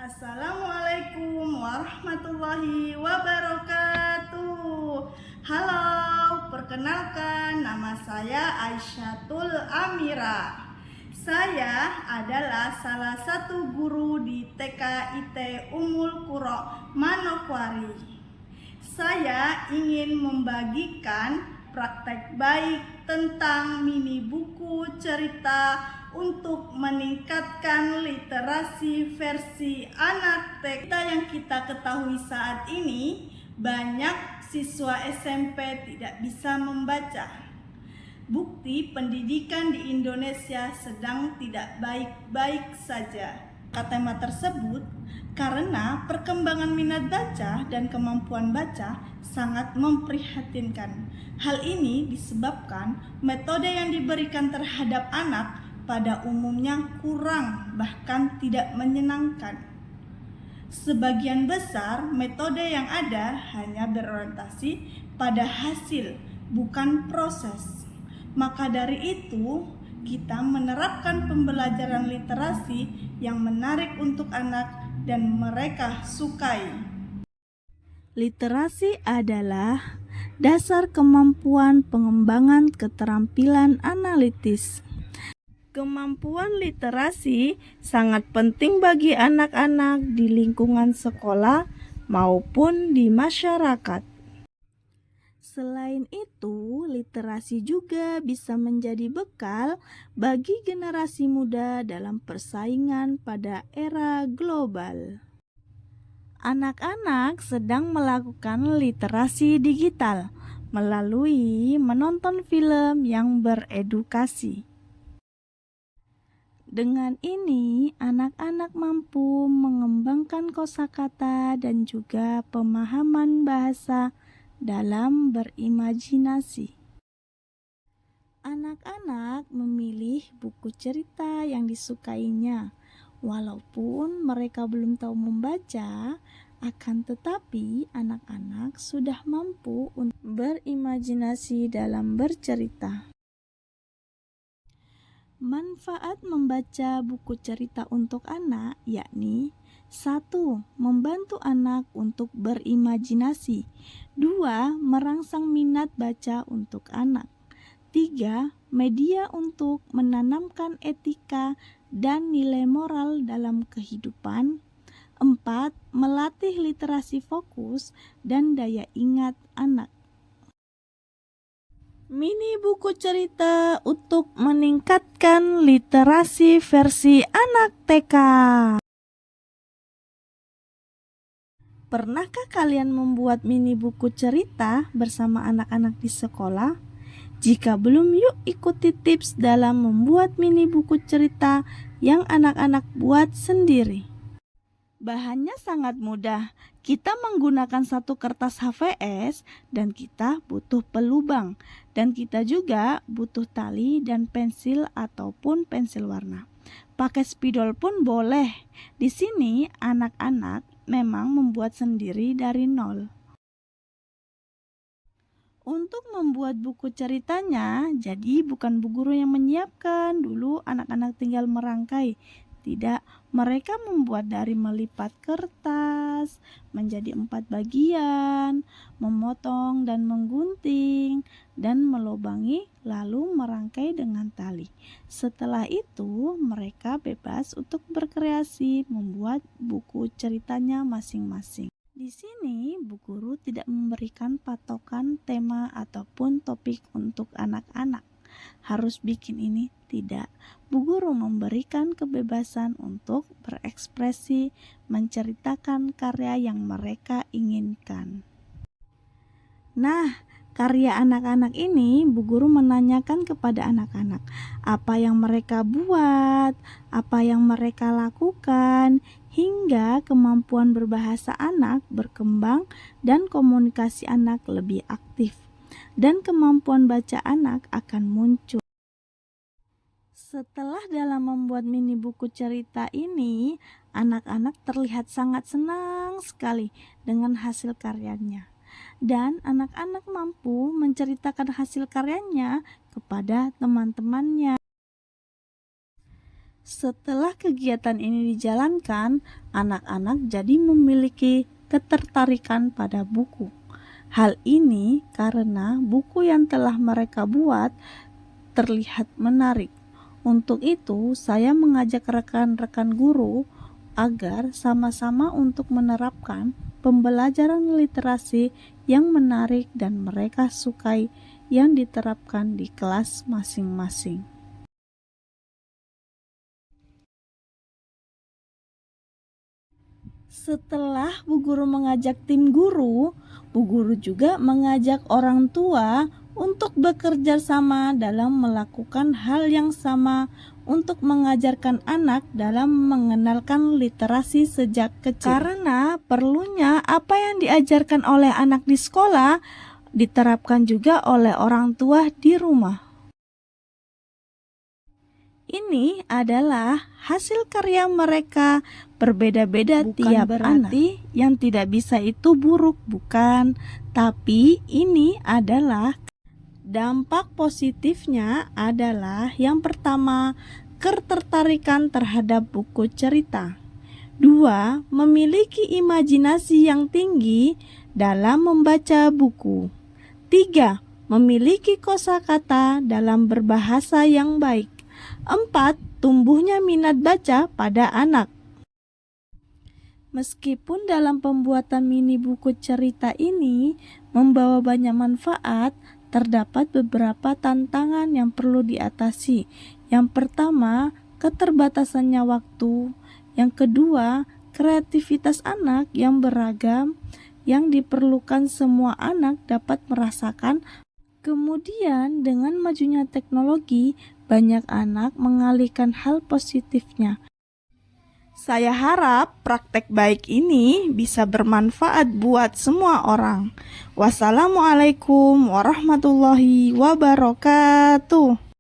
Assalamualaikum warahmatullahi wabarakatuh. Halo, perkenalkan nama saya Aisyatul Amira. Saya adalah salah satu guru di TKIT Ummul Qura Manokwari. Saya ingin membagikan praktek baik tentang mini buku cerita untuk meningkatkan literasi versi anak TK. Yang kita ketahui saat ini, banyak siswa SMP tidak bisa membaca. Bukti pendidikan di Indonesia sedang tidak baik-baik saja. Tema tersebut karena perkembangan minat baca dan kemampuan baca sangat memprihatinkan. Hal ini disebabkan metode yang diberikan terhadap anak pada umumnya kurang, bahkan tidak menyenangkan. Sebagian besar metode yang ada hanya berorientasi pada hasil, bukan proses. Maka dari itu, kita menerapkan pembelajaran literasi yang menarik untuk anak dan mereka sukai. Literasi adalah dasar kemampuan pengembangan keterampilan analitis. Kemampuan literasi sangat penting bagi anak-anak di lingkungan sekolah maupun di masyarakat. Selain itu, literasi juga bisa menjadi bekal bagi generasi muda dalam persaingan pada era global. Anak-anak sedang melakukan literasi digital melalui menonton film yang beredukasi. Dengan ini, anak-anak mampu mengembangkan kosakata dan juga pemahaman bahasa dalam berimajinasi. Anak-anak memilih buku cerita yang disukainya, walaupun mereka belum tahu membaca, akan tetapi anak-anak sudah mampu untuk berimajinasi dalam bercerita. Manfaat membaca buku cerita untuk anak yakni 1. Membantu anak untuk berimajinasi. 2. Merangsang minat baca untuk anak. 3. Media untuk menanamkan etika dan nilai moral dalam kehidupan. 4. Melatih literasi fokus dan daya ingat anak. Mini buku cerita untuk meningkatkan literasi versi anak TK. Pernahkah kalian membuat mini buku cerita bersama anak-anak di sekolah? Jika belum, yuk ikuti tips dalam membuat mini buku cerita yang anak-anak buat sendiri. Bahannya sangat mudah. Kita menggunakan satu kertas HVS dan kita butuh pelubang. Dan kita juga butuh tali dan pensil ataupun pensil warna. Pakai spidol pun boleh. Di sini anak-anak memang membuat sendiri dari nol. Untuk membuat buku ceritanya, jadi bukan bu guru yang menyiapkan, dulu anak-anak tinggal merangkai. Tidak, mereka membuat dari melipat kertas menjadi 4 bagian, memotong dan menggunting, dan melubangi lalu merangkai dengan tali. Setelah itu, mereka bebas untuk berkreasi membuat buku ceritanya masing-masing. Di sini, bu guru tidak memberikan patokan tema ataupun topik untuk anak-anak. Harus bikin ini, tidak. Bu guru memberikan kebebasan untuk berekspresi, menceritakan karya yang mereka inginkan. Nah, karya anak-anak ini bu guru menanyakan kepada anak-anak apa yang mereka buat, apa yang mereka lakukan, hingga kemampuan berbahasa anak berkembang dan komunikasi anak lebih aktif, dan kemampuan baca anak akan muncul. Setelah dalam membuat mini buku cerita ini, anak-anak terlihat sangat senang sekali dengan hasil karyanya. Dan anak-anak mampu menceritakan hasil karyanya kepada teman-temannya. Setelah kegiatan ini dijalankan, anak-anak jadi memiliki ketertarikan pada buku. Hal ini karena buku yang telah mereka buat terlihat menarik. Untuk itu, saya mengajak rekan-rekan guru agar sama-sama untuk menerapkan pembelajaran literasi yang menarik dan mereka sukai yang diterapkan di kelas masing-masing. Setelah Bu Guru mengajak tim guru, Bu Guru juga mengajak orang tua untuk bekerja sama dalam melakukan hal yang sama untuk mengajarkan anak dalam mengenalkan literasi sejak kecil. Karena perlunya apa yang diajarkan oleh anak di sekolah diterapkan juga oleh orang tua di rumah. Ini adalah hasil karya mereka, berbeda-beda tiap berarti anak. Yang tidak bisa itu buruk, bukan. Tapi ini adalah dampak positifnya adalah yang pertama, ketertarikan terhadap buku cerita. 2. Memiliki imajinasi yang tinggi dalam membaca buku. 3. Memiliki kosakata dalam berbahasa yang baik. 4. Tumbuhnya minat baca pada anak. Meskipun dalam pembuatan mini buku cerita ini membawa banyak manfaat, terdapat beberapa tantangan yang perlu diatasi. Yang pertama, keterbatasannya waktu. Yang kedua, kreativitas anak yang beragam yang diperlukan semua anak dapat merasakan. Kemudian, dengan majunya teknologi, banyak anak mengalihkan hal positifnya. Saya harap praktek baik ini bisa bermanfaat buat semua orang. Wassalamualaikum warahmatullahi wabarakatuh.